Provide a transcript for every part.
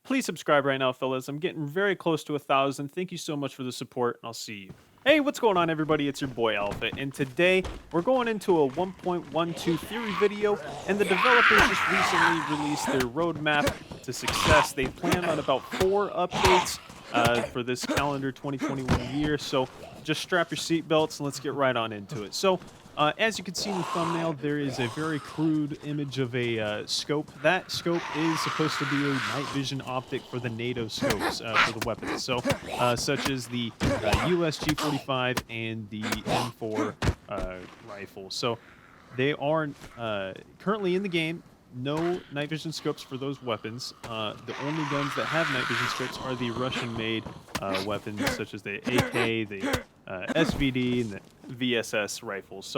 Please subscribe right now, fellas. I'm getting very close to 1,000. Thank you so much for the support, and I'll see you. Hey, what's going on, everybody? It's your boy Alpha, and today we're going into a 1.12 theory video. And the developers just recently released their roadmap to success. They plan on about 4 updates for this calendar 2021 year. So just strap your seatbelts and let's get right on into it. As you can see in the thumbnail, there is a very crude image of a scope. That scope is supposed to be a night vision optic for the NATO scopes for the weapons, such as the USG 45 and the M4 rifle. So they are currently in the game. No night vision scopes for those weapons. The only guns that have night vision scopes are the Russian-made weapons, such as the AK, the SVD, and the VSS rifles.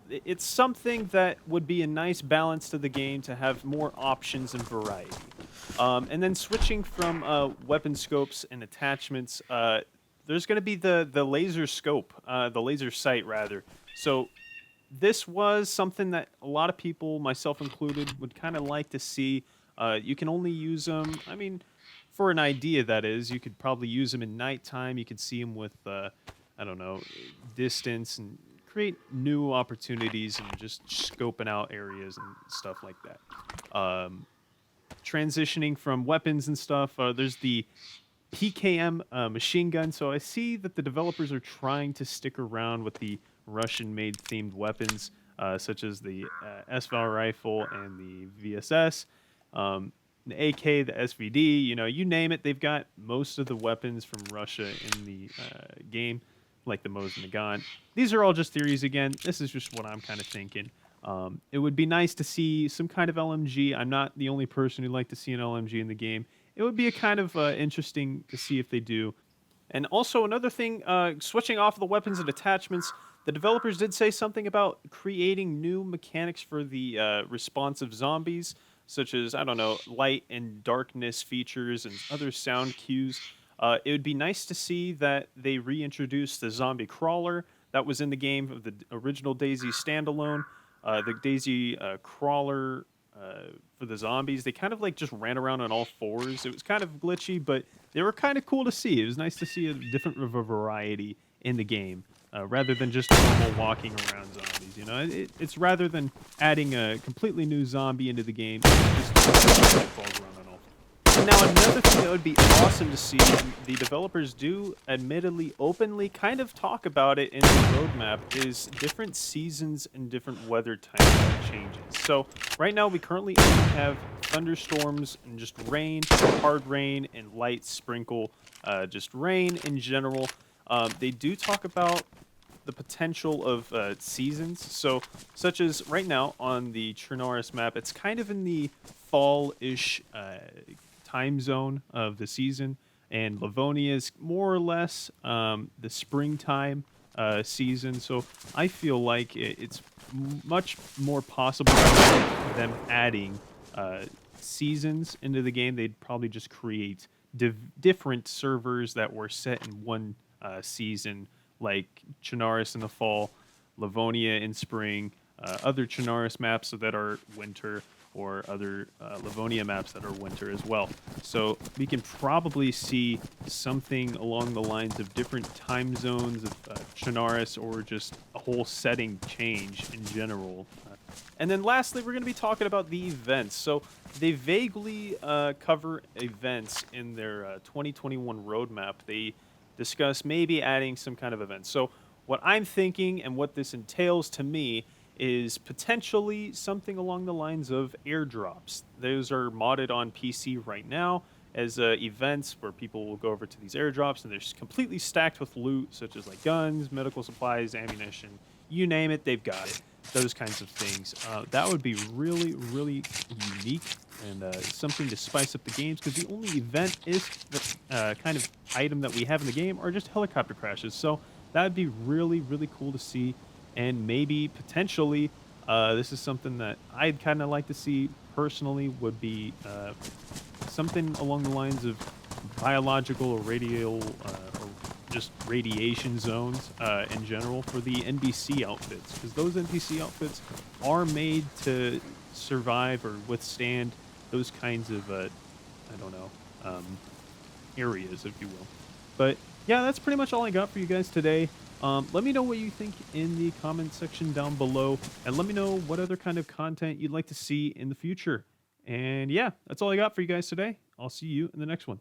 It's something that would be a nice balance to the game to have more options and variety. And then switching from weapon scopes and attachments, there's going to be the laser scope, the laser sight rather. So this was something that a lot of people, myself included, would kind of like to see. You can only use them, I mean, for an idea, that is. You could probably use them in nighttime. You could see them with, I don't know, distance and create new opportunities and just scoping out areas and stuff like that. Transitioning from weapons and stuff, there's the PKM machine gun. So I see that the developers are trying to stick around with the Russian-made themed weapons, such as the SVAL rifle and the VSS, the AK, the SVD. You name it. They've got most of the weapons from Russia in the game, like the Mosin Nagant. These are all just theories again. This is just what I'm kind of thinking. It would be nice to see some kind of LMG. I'm not the only person who'd like to see an LMG in the game. It would be a kind of interesting to see if they do. And also another thing, switching off of the weapons and attachments, the developers did say something about creating new mechanics for the responsive zombies, such as, I don't know, light and darkness features and other sound cues. It would be nice to see that they reintroduce the zombie crawler that was in the game of the original DayZ standalone. The DayZ crawler for the zombies, they kind of like just ran around on all fours. It was kind of glitchy, but they were kind of cool to see. It was nice to see a different of a variety in the game, rather than just normal walking around zombies. It's rather than adding a completely new zombie into the game, it just falls around on all. And now another thing that would be awesome to see, and the developers do admittedly openly kind of talk about it in the roadmap, is different seasons and different weather type changes. So right now we currently only have thunderstorms and just rain, hard rain, and light sprinkle, just rain in general. They do talk about the potential of seasons, so such as right now on the Chernarus map, it's kind of in the fall-ish time zone of the season, and Livonia is more or less the springtime season. So I feel like it's much more possible them adding seasons into the game. They'd probably just create different servers that were set in one season, like Chernarus in the fall, Livonia in spring, other Chernarus maps that are winter, or other Livonia maps that are winter as well. So we can probably see something along the lines of different time zones of Chernarus, or just a whole setting change in general. And then lastly, we're going to be talking about the events. So they vaguely cover events in their 2021 roadmap. They discuss maybe adding some kind of event. So what I'm thinking and what this entails to me is potentially something along the lines of airdrops. Those are modded on PC right now as events where people will go over to these airdrops, and they're completely stacked with loot, such as like guns, medical supplies, ammunition, you name it, they've got it. Those kinds of things. That would be really, really unique, and something to spice up the games, because the only event is the kind of item that we have in the game are just helicopter crashes. So that would be really, really cool to see. And maybe potentially, this is something that I'd kind of like to see personally, would be something along the lines of biological or radial or just radiation zones in general for the NPC outfits, because those NPC outfits are made to survive or withstand those kinds of I don't know, areas, if you will. But yeah, that's pretty much all I got for you guys today. Let me know what you think in the comment section down below, and let me know what other kind of content you'd like to see in the future. And yeah, that's all I got for you guys today. I'll see you in the next one.